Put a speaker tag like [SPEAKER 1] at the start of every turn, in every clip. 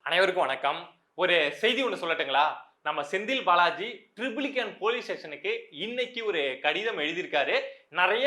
[SPEAKER 1] அனைவருக்கும் வணக்கம். ஒரு செய்தி ஒன்று சொல்லட்டுங்களா? நம்ம செந்தில் பாலாஜி ட்ரிபிலிகேன் போலீஸ் ஸ்டேஷனுக்கு இன்னைக்கு ஒரு கடிதம் எழுதியிருக்காரு. நிறைய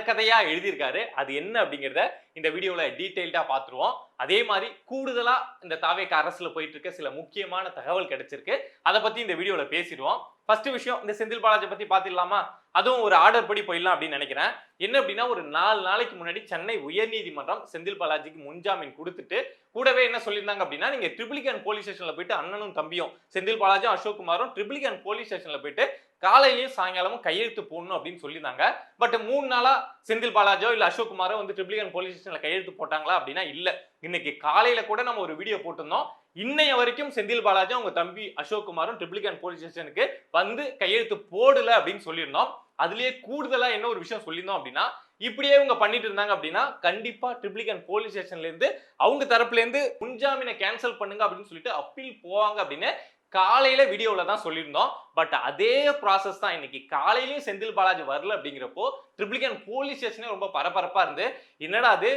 [SPEAKER 1] கதையா எழுதியிருக்காரு. அது என்ன அப்படிங்கிறத இந்த வீடியோல டீடைல்டா பார்த்துருவோம். அதே மாதிரி கூடுதலா இந்த தாவேக அரசுல போயிட்டு இருக்க சில முக்கியமான தகவல் கிடைச்சிருக்கு. அதை பத்தி இந்த வீடியோல பேசிடுவோம். ஃபர்ஸ்ட் விஷயம், இந்த செந்தில் பாலாஜி பத்தி பார்த்துடலாமா? அதுவும் ஒரு ஆர்டர் படி போயிடலாம் அப்படின்னு நினைக்கிறேன். என்ன அப்படின்னா, ஒரு 4 நாளைக்கு முன்னாடி சென்னை உயர்நீதிமன்றம் செந்தில் பாலாஜிக்கு முன்ஜாமீன் கொடுத்துட்டு கூடவே என்ன சொல்லியிருந்தாங்க அப்படின்னா, நீங்க ட்ரிபிலிகேன் போலீஸ் ஸ்டேஷன்ல போயிட்டு அண்ணனும் தம்பியும் செந்தில் பாலாஜியும் அசோக் குமாரும் ட்ரிபிலிகேன் போலீஸ் ஸ்டேஷன்ல போயிட்டு காலையிலயும் சாயங்காலமும் கையெழுத்து போடணும் அப்படின்னு சொல்லியிருந்தாங்க. பட் 3 நாளா செந்தில் பாலாஜியோ இல்ல அசோக் குமாரோ வந்து ட்ரிபிலிகேன் போலீஸ் ஸ்டேஷன்ல கையெழுத்து போட்டாங்களா அப்படின்னா இல்ல. இன்னைக்கு காலையில கூட நம்ம ஒரு வீடியோ போட்டிருந்தோம். இன்னைய வரைக்கும் செந்தில் பாலாஜியும் அவங்க தம்பி அசோக் குமாரும் ட்ரிபிலிகேன் போலீஸ் ஸ்டேஷனுக்கு வந்து கையெழுத்து போடல அப்படின்னு சொல்லியிருந்தோம். அதுலயே கூடுதலா என்ன ஒரு விஷயம் சொல்லியிருந்தோம் அப்படின்னா, இப்படியே இவங்க பண்ணிட்டு இருந்தாங்க அப்படின்னா கண்டிப்பா ட்ரிபிலிகேன் போலீஸ் ஸ்டேஷன்ல இருந்து அவங்க தரப்புல இருந்து முன்ஜாமீனை கேன்சல் பண்ணுங்க அப்படின்னு சொல்லிட்டு அப்பீல் போவாங்க அப்படின்னு காலையில வீடியோல தான் சொல்லியிருந்தோம். பட் அதே ப்ராசஸ் தான் இன்னைக்கு காலையிலயும் செந்தில் பாலாஜி வரல அப்படிங்கிறப்போ ட்ரிபிலிகேன் போலீஸ் ஸ்டேஷனே ரொம்ப பரபரப்பா இருந்து, என்னடா அது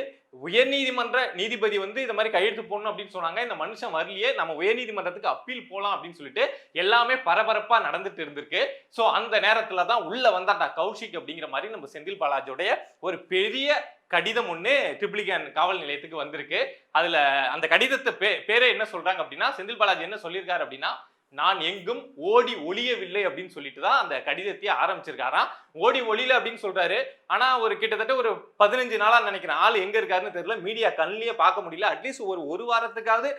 [SPEAKER 1] உயர்நீதிமன்ற நீதிபதி வந்து இந்த மாதிரி கையெழுத்து போடணும் அப்படின்னு சொன்னாங்க, இந்த மனுஷன் வரலையே, நம்ம உயர்நீதிமன்றத்துக்கு அப்பீல் போலாம் அப்படின்னு சொல்லிட்டு எல்லாமே பரபரப்பா நடந்துட்டு இருந்திருக்கு. சோ அந்த நேரத்துல தான் உள்ள வந்தாட்டா கௌஷிக் அப்படிங்கிற மாதிரி நம்ம செந்தில் பாலாஜியோடைய ஒரு பெரிய கடிதம் ஒண்ணு ட்ரிபிலிகேன் காவல் நிலையத்துக்கு வந்திருக்கு. அதுல அந்த கடிதத்தை பேரே என்ன சொல்றாங்க அப்படின்னா, செந்தில் பாலாஜி என்ன சொல்லியிருக்காரு அப்படின்னா, நான் எங்கும் ஓடி ஒளியவில்லை அப்படின்னு சொல்லிட்டு தான் அந்த கடிதத்தையே ஆரம்பிச்சிருக்காராம். ஓடி ஒளியல அப்படின்னு சொல்றாரு. ஆனா ஒரு கிட்டத்தட்ட ஒரு 15 நாளா நினைக்கிறேன் ஆள் எங்க இருக்காருன்னு தெரியல. மீடியா கண்ணிலேயே பார்க்க முடியல. அட்லீஸ்ட் ஒரு வாரத்துக்காவது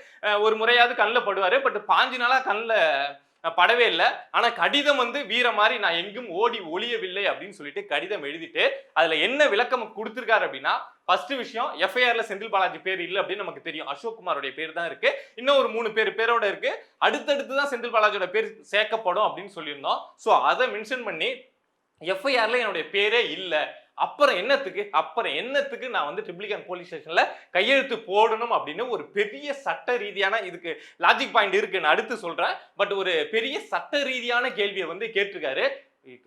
[SPEAKER 1] ஒரு முறையாவது கண்ணில் படுவாரு. பட் 5 நாளா கண்ணில் படவே இல்லை. ஆனா கடிதம் வந்து வீர மாதிரி நான் எங்கும் ஓடி ஒளியவில்லை அப்படின்னு சொல்லிட்டு கடிதம் எழுதிட்டு அதுல என்ன விளக்கம் கொடுத்திருக்காரு அப்படின்னா, ஃபர்ஸ்ட் விஷயம், எஃப்ஐஆர்ல செந்தில் பாலாஜி பேர் இல்ல அப்படின்னு நமக்கு தெரியும். அசோக் குமாரோட பேர் தான் இருக்கு. இன்னும் ஒரு 3 பேரோட இருக்கு. அடுத்தடுத்து தான் செந்தில் பாலாஜியோட பேர் சேர்க்கப்படும் அப்படின்னு சொல்லியிருந்தோம். சோ அதை மென்ஷன் பண்ணி எஃப்ஐஆர்ல என்னுடைய பேரே இல்ல, அப்புறம் என்னத்துக்கு நான் வந்து ட்ரிபிலிகேன் போலீஸ் ஸ்டேஷன்ல கையெழுத்து போடணும் அப்படின்னு ஒரு பெரிய சட்ட ரீதியான, இதுக்கு லாஜிக் பாயிண்ட் இருக்கு நான் அடுத்து சொல்றேன், பட் ஒரு பெரிய சட்ட ரீதியான கேள்வியை வந்து கேட்டிருக்காரு.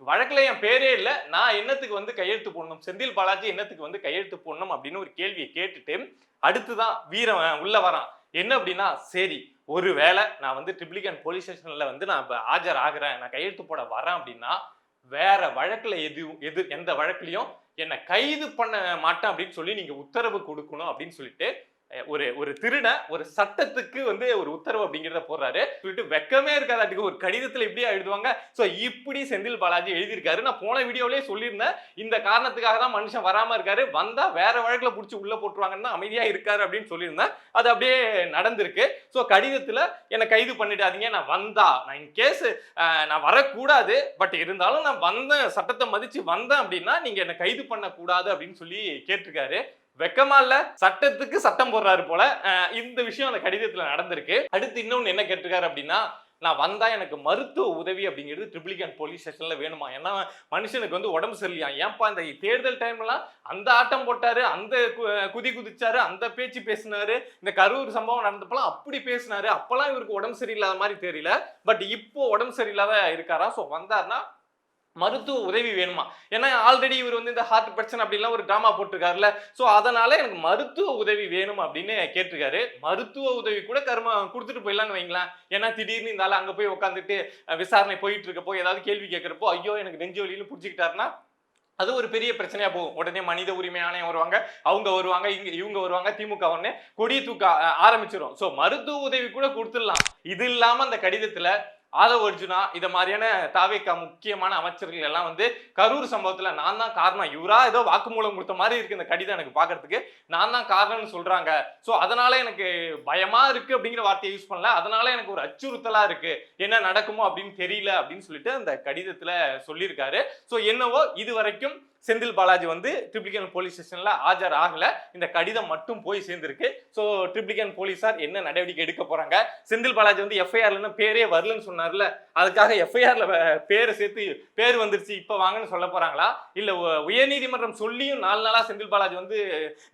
[SPEAKER 1] வழக்குல என் பேரே இல்ல, நான் என்னத்துக்கு வந்து கையெழுத்து போடணும், செந்தில் பாலாஜி என்னத்துக்கு வந்து கையெழுத்து போடணும் அப்படின்னு ஒரு கேள்வியை கேட்டுட்டு அடுத்துதான் வீரன் உள்ள வரான். என்ன அப்படின்னா, சரி ஒருவேளை நான் வந்து ட்ரிபிலிகேன் போலீஸ் ஸ்டேஷன்ல வந்து நான் ஆஜர் ஆகிறேன், நான் கையெழுத்து போட வரேன் அப்படின்னா வேற வழக்குல எந்த வழக்குலயும் என்ன கைது பண்ண மாட்டேன் அப்படின்னு சொல்லி நீங்க உத்தரவு கொடுக்கணும் அப்படின்னு சொல்லிட்டு ஒரு திருட ஒரு சட்டத்துக்கு வந்து ஒரு உத்தரவு அப்படிங்கிறத போடுறாரு. சொல்லிட்டு வெக்கமே இருக்காதாட்டுக்கு ஒரு கடிதத்துல இப்படியா எழுதுவாங்க. சோ இப்படி செந்தில் பாலாஜி எழுதியிருக்காரு. நான் போன வீடியோலயே சொல்லியிருந்தேன், இந்த காரணத்துக்காக தான் மனுஷன் வராம இருக்காரு, வந்தா வேற வழக்குல புடிச்சு உள்ள போட்டுருவாங்கன்னா அமைதியா இருக்காரு அப்படின்னு சொல்லியிருந்தேன். அது அப்படியே நடந்திருக்கு. சோ கடிதத்துல என்ன கைது பண்ணிடாதீங்க, நான் இன்கேஸ் நான் வரக்கூடாது, பட் இருந்தாலும் நான் வந்தேன், சட்டத்தை மதிச்சு வந்தேன் அப்படின்னா நீங்க என்ன கைது பண்ண கூடாது அப்படின்னு சொல்லி கேட்டிருக்காரு. வெக்கமா இல்ல? சட்டத்துக்கு சட்டம் போடுறாரு போல. இந்த விஷயம் அந்த கடிதத்துல நடந்திருக்கு. அடுத்து இன்னொன்னு என்ன கேட்டிருக்காரு அப்படின்னா, நான் வந்தா எனக்கு மருத்துவ உதவி அப்படிங்கிறது ட்ரிபிலிகேன் போலீஸ் ஸ்டேஷன்ல வேணுமா? ஏன்னா மனுஷனுக்கு வந்து உடம்பு சரியில்லையா, ஏன்பா இந்த தேர்தல் டைம்லாம் அந்த ஆட்டம் போட்டாரு, அந்த குதிச்சாரு, அந்த பேச்சு பேசினாரு, இந்த கரூர் சம்பவம் நடந்தப்பெல்லாம் அப்படி பேசினாரு, அப்பெல்லாம் இவருக்கு உடம்பு சரியில்லாத மாதிரி தெரியல, பட் இப்போ உடம்பு சரியில்லாத இருக்காரா. சோ வந்தாருன்னா மருத்துவ உதவி வேணுமா? ஏன்னா ஆல்ரெடி இவர் வந்து இந்த ஹார்ட் பிரச்சனை அப்படிலாம் ஒரு டிராமா போட்டிருக்காருல்ல. சோ அதனால எனக்கு மருத்துவ உதவி வேணும் அப்படின்னு கேட்டிருக்காரு. மருத்துவ உதவி கூட கொடுத்துட்டு போயிடலாம்னு வைங்களேன். ஏன்னா திடீர்னு இந்த ஆள் அங்க போய் உட்காந்துட்டு விசாரணை போயிட்டு இருக்கப்போ ஏதாவது கேள்வி கேட்கிறப்போ ஐயோ எனக்கு நெஞ்சு வலின்னு புடிச்சுக்கிட்டாருன்னா அது ஒரு பெரிய பிரச்சனையா போகும். உடனே மனித உரிமை ஆணையம் வருவாங்க, அவங்க வருவாங்க, இவங்க வருவாங்க, திமுக ஒண்ணு கொடியை தூக்க ஆரம்பிச்சிடும். சோ மருத்துவ உதவி கூட கொடுத்துடலாம். இது இல்லாம அந்த கடிதத்துல ஆதவ் அர்ஜுனா இத மாதிரியான தாவேகா முக்கியமான அமைச்சர்கள் எல்லாம் வந்து கரூர் சம்பவத்துல நான் தான் காரணம், இவரா ஏதோ வாக்குமூலம் கொடுத்த மாதிரி இருக்கு இந்த கடிதம் எனக்கு பாக்குறதுக்கு, நான் தான் காரணம்னு சொல்றாங்க. சோ அதனால எனக்கு பயமா இருக்கு அப்படிங்கிற வார்த்தையை யூஸ் பண்ணல, அதனால எனக்கு ஒரு அச்சுறுத்தலா இருக்கு, என்ன நடக்குமோ அப்படின்னு தெரியல அப்படின்னு சொல்லிட்டு அந்த கடிதத்துல சொல்லியிருக்காரு. சோ என்னவோ இது வரைக்கும் செந்தில் பாலாஜி வந்து ட்ரிபிலிகேன் போலீஸ் ஸ்டேஷன்ல ஆஜர் ஆகல, இந்த கடிதம் மட்டும் போய் சேர்ந்திருக்கு. சோ ட்ரிபிலிகேன் போலீசார் என்ன நடவடிக்கை எடுக்க போறாங்க? செந்தில் பாலாஜி வந்து எஃப்ஐஆர்ல பேரே வரலன்னு சொன்னார்ல, அதுக்காக எஃப்ஐஆர்ல பேரை சேர்த்து பேர் வந்துருச்சு இப்ப வாங்கன்னு சொல்ல போறாங்களா, இல்ல உயர்நீதிமன்றம் சொல்லியும் 4 நாளா செந்தில் பாலாஜி வந்து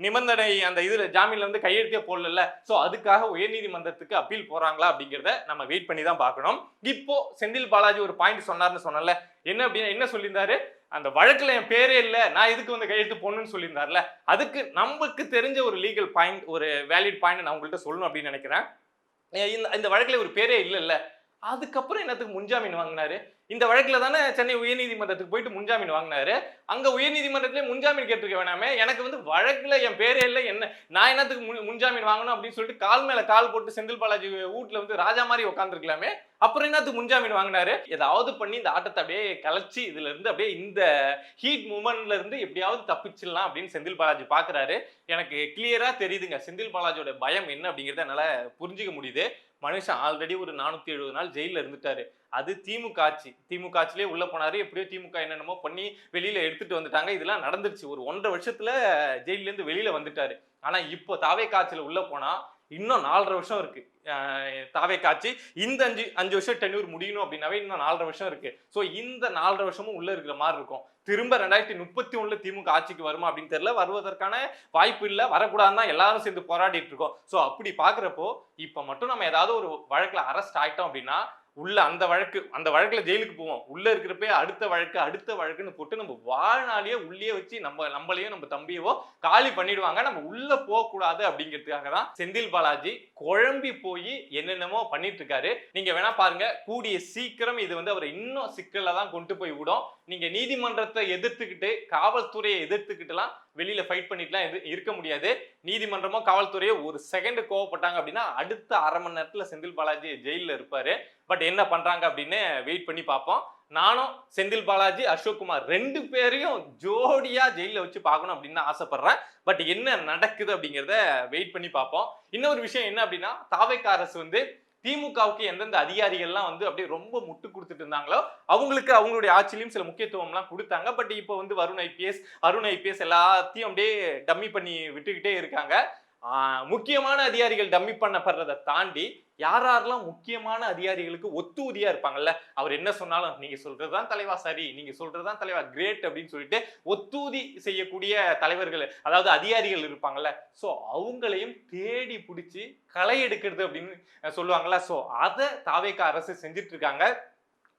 [SPEAKER 1] நிபந்தனை அந்த இதுல ஜாமீன்ல வந்து கையெழுத்தே போடல, சோ அதுக்காக உயர்நீதிமன்றத்துக்கு அப்பீல் போறாங்களா அப்படிங்கிறத நம்ம வெயிட் பண்ணி தான் பார்க்கணும். இப்போ செந்தில் பாலாஜி ஒரு பாயிண்ட் சொன்னார்னு சொன்னல, என்ன அப்படின்னா என்ன சொல்லியிருந்தாரு, அந்த வழக்குல என் பேரே இல்ல, நான் இதுக்கு வந்து கையெழுத்து போடணும்னு சொல்லியிருந்தார்ல, அதுக்கு நமக்கு தெரிஞ்ச ஒரு லீகல் பாயிண்ட், ஒரு வேலிட் பாயிண்ட் நான் உங்கள்கிட்ட சொல்லணும் அப்படின்னு நினைக்கிறேன். இந்த இந்த வழக்குல ஒரு பேரே இல்ல. அதுக்கப்புறம் என்னத்துக்கு முன்ஜாமீன் வாங்கினாரு? இந்த வழக்குல தானே சென்னை உயர்நீதிமன்றத்துக்கு போயிட்டு முன்ஜாமீன் வாங்கினாரு. அங்க உயர்நீதிமன்றத்திலே முன்ஜாமீன் கேட்டிருக்க வேணாமே. எனக்கு வந்து வழக்குல என் பேரே இல்ல. என்ன நான் என்னத்துக்கு முன்ஜாமீன் வாங்கணும் அப்படின்னு சொல்லிட்டு கால் மேல கால் போட்டு செந்தில் பாலாஜி வீட்ல வந்து ராஜா மாதிரி உட்கார்ந்திருக்கலாமே. அப்புறம் என்னத்துக்கு முன்ஜாமீன் வாங்கினாரு? ஏதாவது பண்ணி இந்த ஆட்டத்தை அப்படியே கலைச்சு இதுல இருந்து அப்படியே இந்த ஹீட் மூமெண்ட்ல இருந்து எப்படியாவது தப்பிச்சிடலாம் அப்படின்னு செந்தில் பாலாஜி பாக்குறாரு. எனக்கு கிளியரா தெரியுதுங்க செந்தில் பாலாஜியோட பயம் என்ன அப்படிங்கறத என்னால புரிஞ்சுக்க முடியுது. மனுஷன் ஆல்ரெடி ஒரு 470 நாள் ஜெயில இருந்துட்டாரு. அது திமுக ஆட்சி. திமுக ஆட்சியிலே உள்ள போனாரு. எப்படியோ திமுக என்னென்னமோ பண்ணி வெளியில எடுத்துட்டு வந்துட்டாங்க. இதெல்லாம் நடந்துருச்சு. ஒரு 1.5 வருஷத்துல ஜெயில இருந்து வெளியில வந்துட்டாரு. ஆனா இப்போ தாவேக்கா ஆட்சியில உள்ள போனா இன்னும் 4.5 வருஷம் இருக்கு. தாவேக்கா ஆட்சி இந்த 5 வருஷம் டென்யூர் முடியணும் அப்படின்னாவே இன்னும் 4.5 வருஷம் இருக்கு. சோ இந்த 4.5 வருஷமும் உள்ள இருக்கிற மாதிரி இருக்கும். திரும்ப 2031 திமுக ஆட்சிக்கு வருமா அப்படின்னு தெரியல. வருவதற்கான வாய்ப்பு இல்ல. வரக்கூடாதுன்னு தான் எல்லாரும் சேர்ந்து போராடிட்டு இருக்கோம். சோ அப்படி பாக்குறப்போ இப்ப மட்டும் நம்ம ஏதாவது ஒரு வழக்குல அரெஸ்ட் ஆயிட்டோம் அப்படின்னா உள்ள அந்த வழக்குல ஜெயிலுக்கு போவோம். உள்ள இருக்கிறப்ப அடுத்த வழக்குன்னு போட்டு நம்ம வாழ்நாளையே உள்ளே வச்சு நம்மளையும் நம்ம தம்பியவோ காலி பண்ணிடுவாங்க. நம்ம உள்ள போக கூடாது அப்படிங்கிறதுக்காக தான் செந்தில் பாலாஜி குழம்பி போய் என்னென்னமோ பண்ணிட்டு இருக்காரு. நீங்க வேணா பாருங்க. கூடிய சீக்கிரம் இது வந்து அவர் இன்னும் சிக்கல்ல தான் கொண்டு போய் விடும். நீங்க நீதிமன்றத்தை எதிர்த்துக்கிட்டு காவல்துறையை எதிர்த்துக்கிட்டுலாம் வெளியில ஃபைட் பண்ணிட்டுலாம் இருக்க முடியாது. நீதிமன்றமோ காவல்துறையோ ஒரு செகண்ட் கோவப்பட்டாங்க அப்படின்னா அடுத்த 1/2 மணி நேரத்துல செந்தில் பாலாஜி ஜெயில இருப்பாரு. பட் என்ன பண்றாங்க அப்படின்னு வெயிட் பண்ணி பார்ப்போம். நானும் செந்தில் பாலாஜி, அசோக்குமார் 2 பேரையும் ஜோடியா ஜெயில வச்சு பார்க்கணும் அப்படின்னு ஆசைப்படுறேன். பட் என்ன நடக்குது அப்படிங்கிறத வெயிட் பண்ணி பார்ப்போம். இன்னொரு விஷயம் என்ன அப்படின்னா தாவேக்கா அரசு வந்து திமுகவுக்கு எந்தெந்த அதிகாரிகள்லாம் வந்து அப்படியே ரொம்ப முட்டு கொடுத்துட்டு இருந்தாங்களோ அவங்களுக்கு அவங்களுடைய ஆட்சியிலும் சில முக்கியத்துவம்லாம் கொடுத்தாங்க. பட் இப்போ வந்து அருண் ஐபிஎஸ் எல்லாத்தையும் அப்படியே டம்மி பண்ணி விட்டுக்கிட்டே இருக்காங்க. முக்கியமான அதிகாரிகள் டம்மி பண்ணப்படுறதை தாண்டி யாரெல்லாம் முக்கியமான அதிகாரிகளுக்கு ஒத்துதியா இருப்பாங்கல்ல, அவர் என்ன சொன்னாலும் நீங்க சொல்றதுதான் தலைவா சரி, நீங்க சொல்றதுதான் தலைவா கிரேட் அப்படின்னு சொல்லிட்டு ஒத்துதி செய்யக்கூடிய தலைவர்கள், அதாவது அதிகாரிகள் இருப்பாங்கல்ல, சோ அவங்களையும் தேடி பிடிச்சி களை எடுக்கிறது அப்படின்னு சொல்லுவாங்கல்ல. சோ அதை தாவேக்கா அரசு செஞ்சுட்டு இருக்காங்க.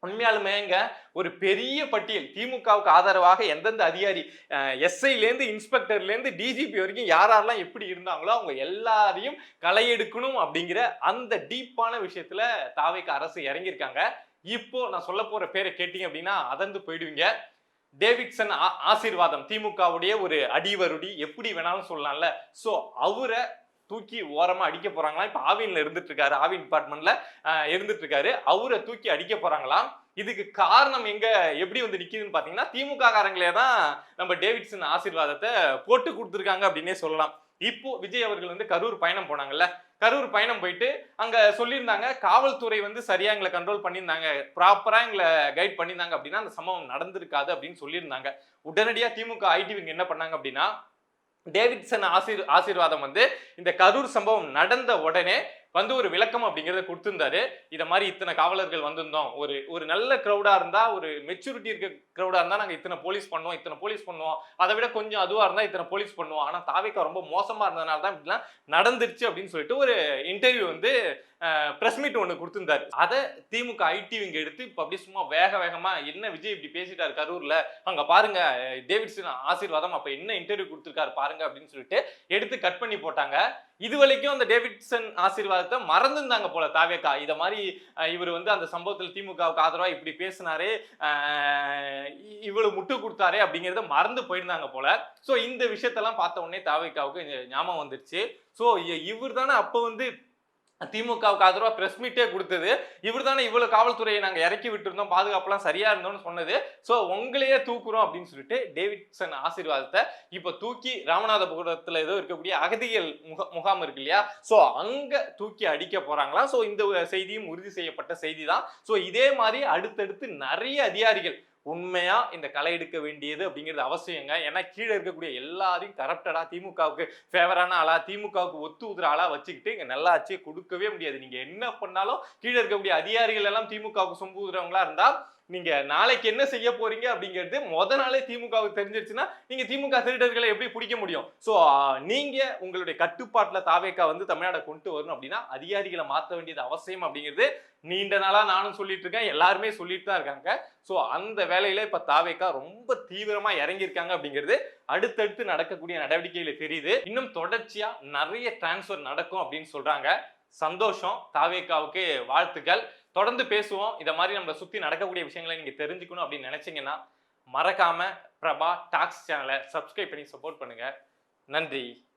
[SPEAKER 1] உண்மையாலுமேங்க ஒரு பெரிய பட்டியல் திமுகவுக்கு ஆதரவாக எந்தெந்த அதிகாரி எஸ்ஐலேருந்து இன்ஸ்பெக்டர்லேருந்து டிஜிபி வரைக்கும் யாரெல்லாம் எப்படி இருந்தாங்களோ அவங்க எல்லாரையும் களை எடுக்கணும் அப்படிங்கிற அந்த டீப்பான விஷயத்துல தாவேக்கா அரசு இறங்கியிருக்காங்க. இப்போ நான் சொல்ல போற பேரை கேட்டீங்க அப்படின்னா அதந்து போயிடுவீங்க. டேவிட்சன் ஆசீர்வாதம், திமுகவுடைய ஒரு அடிவருடி எப்படி வேணாலும் சொல்லலாம்ல. சோ அவரை தூக்கி ஓரமா அடிக்க போறாங்களா. இப்ப ஆவின்ல இருந்துட்டு இருக்காரு, ஆவின் டிபார்ட்மெண்ட்ல இருந்துட்டு இருக்காரு. அவரை தூக்கி அடிக்க போறாங்களாம். இதுக்கு காரணம் எங்க எப்படி வந்து நிக்குதுன்னு பாத்தீங்கன்னா திமுக காரங்களே தான் நம்ம டேவிட்சன் ஆசீர்வாதத்தை போட்டு கொடுத்துருக்காங்க அப்படின்னே சொல்லலாம். இப்போ விஜய் அவர்கள் வந்து கரூர் பயணம் போனாங்கல்ல, கரூர் பயணம் போயிட்டு அங்க சொல்லியிருந்தாங்க காவல்துறை வந்து சரியா எங்களை கண்ட்ரோல் பண்ணியிருந்தாங்க, ப்ராப்பரா எங்களை கைட் பண்ணியிருந்தாங்க அப்படின்னா அந்த சம்பவம் நடந்திருக்காது அப்படின்னு சொல்லியிருந்தாங்க. உடனடியா திமுக ஐடி விங் என்ன பண்ணாங்க அப்படின்னா டேவிட்சன் ஆசீர்வாதம் வந்து இந்த கரூர் சம்பவம் நடந்த உடனே வந்து ஒரு விளக்கம் அப்படிங்கறத கொடுத்திருந்தாரு. இத மாதிரி இத்தனை காவலர்கள் வந்திருந்தோம், ஒரு நல்ல கிரௌடா இருந்தா, ஒரு மெச்சூரிட்டி இருக்க கிரௌடா இருந்தா நாங்க இத்தனை போலீஸ் பண்ணுவோம், அதை விட கொஞ்சம் அதுவா இருந்தா இத்தனை போலீஸ் பண்ணுவோம், ஆனா தாவேக்கா ரொம்ப மோசமா இருந்ததுனால தான் இப்படிலாம் நடந்துருச்சு அப்படின்னு சொல்லிட்டு ஒரு இன்டர்வியூ வந்து பிரஸ் மீட் ஒண்ணு கொடுத்திருந்தாரு. அதை திமுக ஐடி விங்க எடுத்து இப்ப அப்படியே சும்மா வேகமா என்ன விஜய் இப்படி பேசிட்டாரு கரூர்ல, அங்க பாருங்க டேவிட்சன் ஆசீர்வாதம் அப்ப என்ன இன்டர்வியூ கொடுத்திருக்காரு பாருங்க அப்படின்னு சொல்லிட்டு எடுத்து கட் பண்ணி போட்டாங்க. இது வரைக்கும் அந்த டேவிட்சன் ஆசீர்வாதத்தை மறந்துருந்தாங்க போல தாவேக்கா. இத மாதிரி இவர் வந்து அந்த சம்பவத்தில் திமுகவுக்கு ஆதரவா இப்படி பேசினாரு, இவ்வளவு முட்டு கொடுத்தாரு அப்படிங்கறத மறந்து போயிருந்தாங்க போல. சோ இந்த விஷயத்தெல்லாம் பார்த்த உடனே தாவேக்காவுக்கு ஞாபகம் வந்துருச்சு. சோ இவர் தானே அப்ப வந்து திமுகவுக்கு ஆதரவா பிரஸ் மீட்டே கொடுத்தது, இவர் தானே இவ்வளவு காவல்துறையை நாங்க இறக்கி விட்டுருந்தோம், பாதுகாப்புலாம் சரியா இருந்தோம்னு சொன்னது, சோ உங்களையே தூக்குறோம் அப்படின்னு சொல்லிட்டு டேவிட்சன் ஆசீர்வாதத்தை இப்ப தூக்கி ராமநாதபுரத்துல ஏதோ இருக்கக்கூடிய அகதிகள் முகாம் இருக்கு இல்லையா, சோ அங்க தூக்கி அடிக்க போறாங்களாம். சோ இந்த செய்தியும் உறுதி செய்யப்பட்ட செய்தி தான். சோ இதே மாதிரி அடுத்தடுத்து நிறைய அதிகாரிகள் உண்மையா இந்த களை எடுக்க வேண்டியது அப்படிங்கிறது அவசியங்க. ஏன்னா கீழே இருக்கக்கூடிய எல்லாரையும் கரப்டடா திமுகவுக்கு ஃபேவரான ஆளா, திமுகவுக்கு ஒத்து ஊதுற ஆளா வச்சுக்கிட்டு இங்க நல்லா ஆட்சியை கொடுக்கவே முடியாது. நீங்க என்ன பண்ணாலும் கீழே இருக்கக்கூடிய அதிகாரிகள் எல்லாம் திமுகவுக்கு சொம்பு ஊதுறவங்களா இருந்தா நீங்க நாளைக்கு என்ன செய்ய போறீங்க அப்படிங்கிறது முத நாளே திமுகவுக்கு தெரிஞ்சிருச்சுன்னா நீங்க திமுக திருடர்களை எப்படி பிடிக்க முடியும்? சோ நீங்க உங்களுடைய கட்டுப்பாட்டுல தாவேக்கா வந்து தமிழ்நாடு கொண்டு வரணும் அப்படின்னா அதிகாரிகளை மாற்ற வேண்டியது அவசியம் அப்படிங்கிறது நீண்ட நாளா நானும் சொல்லிட்டு இருக்கேன், எல்லாருமே சொல்லிட்டு தான் இருக்காங்க. சோ அந்த வேலையில இப்ப தாவேக்கா ரொம்ப தீவிரமா இறங்கி இருக்காங்க அப்படிங்கிறது அடுத்தடுத்து நடக்கக்கூடிய நடவடிக்கையில தெரியுது. இன்னும் தொடர்ச்சியா நிறைய டிரான்ஸ்பர் நடக்கும் அப்படின்னு சொல்றாங்க. சந்தோஷம். தாவேகாவுக்கு வாழ்த்துக்கள். தொடர்ந்து பேசுவோம். இத மாதிரி நம்மள சுத்தி நடக்கக்கூடிய விஷயங்களை நீங்க தெரிஞ்சுக்கணும் அப்படின்னு நினைச்சீங்கன்னா மறக்காம பிரபா டாக்ஸ் சேனலை சப்ஸ்கிரைப் பண்ணி சப்போர்ட் பண்ணுங்க. நன்றி.